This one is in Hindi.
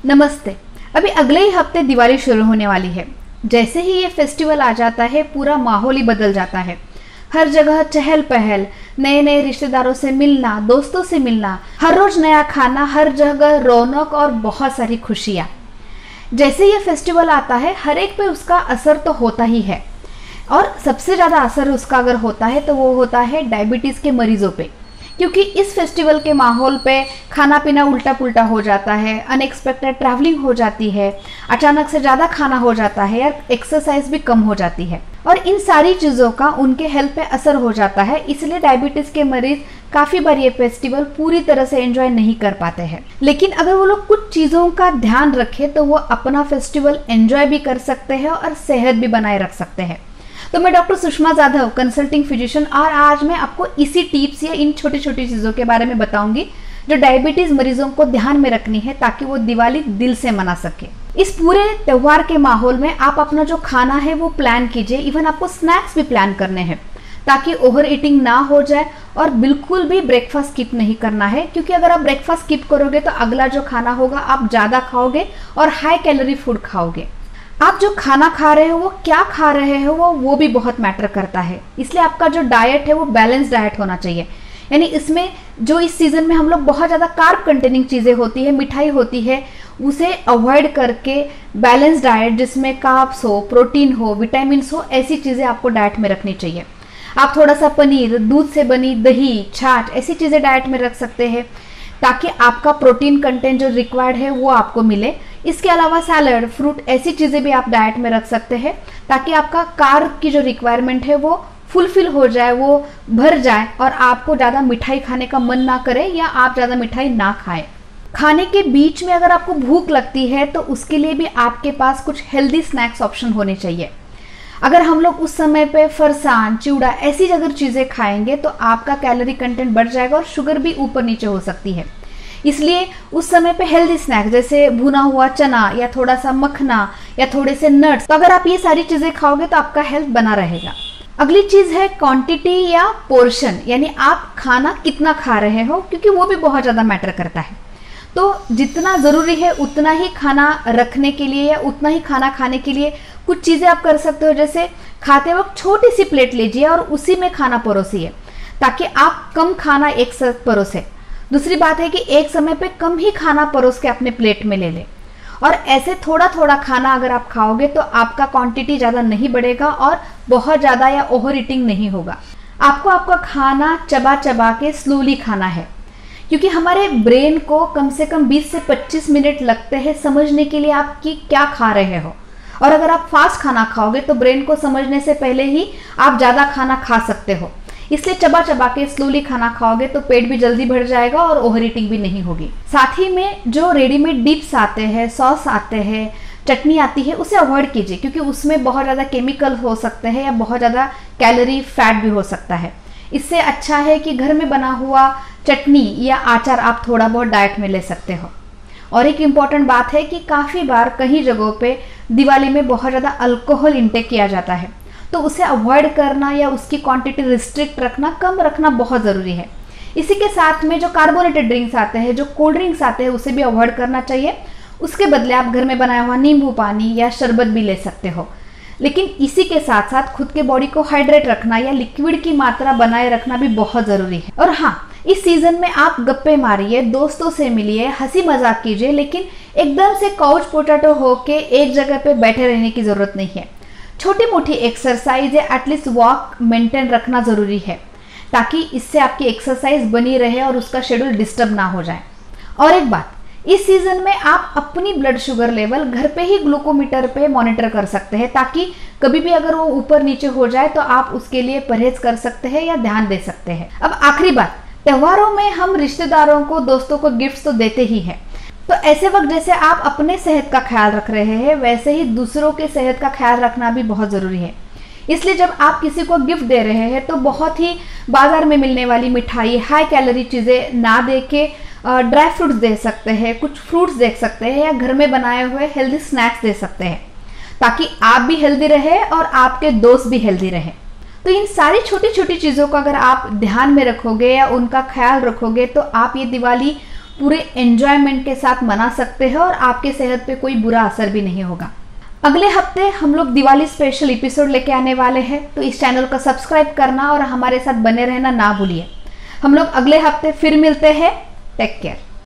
नमस्ते। अभी अगले ही हफ्ते दिवाली शुरू होने वाली है। जैसे ही ये फेस्टिवल आ जाता है पूरा माहौल ही बदल जाता है। हर जगह चहल पहल, नए नए रिश्तेदारों से मिलना, दोस्तों से मिलना, हर रोज नया खाना, हर जगह रौनक और बहुत सारी खुशियाँ। जैसे ये फेस्टिवल आता है हर एक पे उसका असर तो होता ही है, और सबसे ज़्यादा असर उसका अगर होता है तो वो होता है डायबिटीज़ के मरीजों पे, क्योंकि इस फेस्टिवल के माहौल पे खाना पीना उल्टा पुल्टा हो जाता है, अनएक्सपेक्टेड ट्रैवलिंग हो जाती है, अचानक से ज़्यादा खाना हो जाता है या एक्सरसाइज भी कम हो जाती है, और इन सारी चीज़ों का उनके हेल्थ पे असर हो जाता है। इसलिए डायबिटीज़ के मरीज काफ़ी बार ये फेस्टिवल पूरी तरह से एंजॉय नहीं कर पाते हैं। लेकिन अगर वो लोग कुछ चीज़ों का ध्यान रखें तो वो अपना फेस्टिवल एंजॉय भी कर सकते हैं और सेहत भी बनाए रख सकते हैं। तो मैं doctor Sushma Jadhav, consulting physician, और आज मैं आपको इसी टिप्स या इन छोटी छोटी चीज़ों के बारे में बताऊंगी जो डायबिटीज़ मरीजों को ध्यान में रखनी है ताकि वो दिवाली दिल से मना सके। इस पूरे त्यौहार के माहौल में आप अपना जो खाना है वो प्लान कीजिए। इवन आपको स्नैक्स भी प्लान करने हैं ताकि ओवर ईटिंग ना हो जाए, और बिल्कुल भी ब्रेकफास्ट स्किप नहीं करना है, क्योंकि अगर आप ब्रेकफास्ट स्किप करोगे तो अगला जो खाना होगा आप ज़्यादा खाओगे और हाई कैलोरी फूड खाओगे। आप जो खाना खा रहे हो वो क्या खा रहे हो वो भी बहुत मैटर करता है। इसलिए आपका जो डाइट है वो बैलेंस डाइट होना चाहिए। यानी इसमें जो इस सीज़न में हम लोग बहुत ज़्यादा कार्ब कंटेनिंग चीज़ें होती है, मिठाई होती है, उसे अवॉइड करके बैलेंस डाइट जिसमें कार्ब्स हो, प्रोटीन हो, विटामिन्स हो, ऐसी चीज़ें आपको डाइट में रखनी चाहिए। आप थोड़ा सा पनीर, दूध से बनी दही, छाछ, ऐसी चीज़ें डाइट में रख सकते हैं ताकि आपका प्रोटीन कंटेंट जो रिक्वायर्ड है वो आपको मिले। इसके अलावा सैलड, फ्रूट, ऐसी चीज़ें भी आप डाइट में रख सकते हैं ताकि आपका कार्ब की जो रिक्वायरमेंट है वो फुलफिल हो जाए, वो भर जाए, और आपको ज़्यादा मिठाई खाने का मन ना करे या आप ज़्यादा मिठाई ना खाएं। खाने के बीच में अगर आपको भूख लगती है तो उसके लिए भी आपके पास कुछ हेल्दी स्नैक्स ऑप्शन होने चाहिए। अगर हम लोग उस समय पे फरसान, चिवड़ा, ऐसी अगर चीज़ें खाएंगे तो आपका कैलोरी कंटेंट बढ़ जाएगा और शुगर भी ऊपर नीचे हो सकती है। इसलिए उस समय पे हेल्दी स्नैक्स जैसे भुना हुआ चना या थोड़ा सा मखना या थोड़े से नट्स, तो अगर आप ये सारी चीज़ें खाओगे तो आपका हेल्थ बना रहेगा। अगली चीज़ है क्वांटिटी या पोर्शन, यानी आप खाना कितना खा रहे हो, क्योंकि वो भी बहुत ज़्यादा मैटर करता है। तो जितना ज़रूरी है उतना ही खाना रखने के लिए या उतना ही खाना खाने के लिए कुछ चीज़ें आप कर सकते हो। जैसे खाते वक्त छोटी सी प्लेट लीजिए और उसी में खाना परोसिए ताकि आप कम खाना एक साथ परोसे। दूसरी बात है कि एक समय पे कम ही खाना परोस के अपने प्लेट में ले लें, और ऐसे थोड़ा थोड़ा खाना अगर आप खाओगे तो आपका क्वांटिटी ज़्यादा नहीं बढ़ेगा और बहुत ज़्यादा या ओवर ईटिंग नहीं होगा। आपको आपका खाना चबा चबा के स्लोली खाना है, क्योंकि हमारे ब्रेन को कम से कम 20 से 25 मिनट लगते हैं समझने के लिए आप कि क्या खा रहे हो। और अगर आप फास्ट खाना खाओगे तो ब्रेन को समझने से पहले ही आप ज़्यादा खाना खा सकते हो। इसलिए चबा चबा के स्लोली खाना खाओगे तो पेट भी जल्दी भर जाएगा और ओवर ईटिंग भी नहीं होगी। साथ ही में जो रेडीमेड डिप्स आते हैं, सॉस आते हैं, चटनी आती है, उसे अवॉइड कीजिए, क्योंकि उसमें बहुत ज़्यादा केमिकल हो सकते हैं या बहुत ज़्यादा कैलोरी फैट भी हो सकता है। इससे अच्छा है कि घर में बना हुआ चटनी या अचार आप थोड़ा बहुत डाइट में ले सकते हो। और एक इम्पॉर्टेंट बात है कि काफ़ी बार कई जगहों पे दिवाली में बहुत ज़्यादा अल्कोहल इंटेक किया जाता है, तो उसे अवॉइड करना या उसकी क्वांटिटी रिस्ट्रिक्ट रखना, कम रखना बहुत ज़रूरी है। इसी के साथ में जो कार्बोनेटेड ड्रिंक्स आते हैं, जो कोल्ड ड्रिंक्स आते हैं, उसे भी अवॉइड करना चाहिए। उसके बदले आप घर में बनाया हुआ नींबू पानी या शरबत भी ले सकते हो। लेकिन इसी के साथ साथ खुद के बॉडी को हाइड्रेट रखना या लिक्विड की मात्रा बनाए रखना भी बहुत ज़रूरी है। और हाँ, इस सीज़न में आप गप्पे मारिए, दोस्तों से मिलिए, हंसी मजाक कीजिए, लेकिन एकदम से काउच पोटैटो होके एक जगह पे बैठे रहने की ज़रूरत नहीं है। छोटी मोटी एक्सरसाइज या एटलीस्ट वॉक मेंटेन रखना ज़रूरी है ताकि इससे आपकी एक्सरसाइज बनी रहे और उसका शेड्यूल डिस्टर्ब ना हो जाए। और एक बात, इस सीज़न में आप अपनी ब्लड शुगर लेवल घर पे ही ग्लूकोमीटर पे मॉनिटर कर सकते हैं ताकि कभी भी अगर वो ऊपर नीचे हो जाए तो आप उसके लिए परहेज कर सकते हैं या ध्यान दे सकते हैं। अब आखिरी बात, त्योहारों में हम रिश्तेदारों को, दोस्तों को गिफ्ट्स तो देते ही हैं, तो ऐसे वक्त जैसे आप अपने सेहत का ख्याल रख रहे हैं वैसे ही दूसरों के सेहत का ख्याल रखना भी बहुत ज़रूरी है। इसलिए जब आप किसी को गिफ्ट दे रहे हैं तो बहुत ही बाजार में मिलने वाली मिठाई, हाई कैलोरी चीज़ें ना दे के ड्राई फ्रूट्स दे सकते हैं, कुछ फ्रूट्स दे सकते हैं, या घर में बनाए हुए हेल्दी स्नैक्स दे सकते हैं ताकि आप भी हेल्दी रहे और आपके दोस्त भी हेल्दी रहे। तो इन सारी छोटी छोटी चीज़ों को अगर आप ध्यान में रखोगे या उनका ख्याल रखोगे तो आप ये दिवाली पूरे एंजॉयमेंट के साथ मना सकते हैं और आपके सेहत पे कोई बुरा असर भी नहीं होगा। अगले हफ्ते हम लोग दिवाली स्पेशल एपिसोड लेके आने वाले हैं, तो इस चैनल को सब्सक्राइब करना और हमारे साथ बने रहना ना भूलिए। हम लोग अगले हफ्ते फिर मिलते हैं। Take care.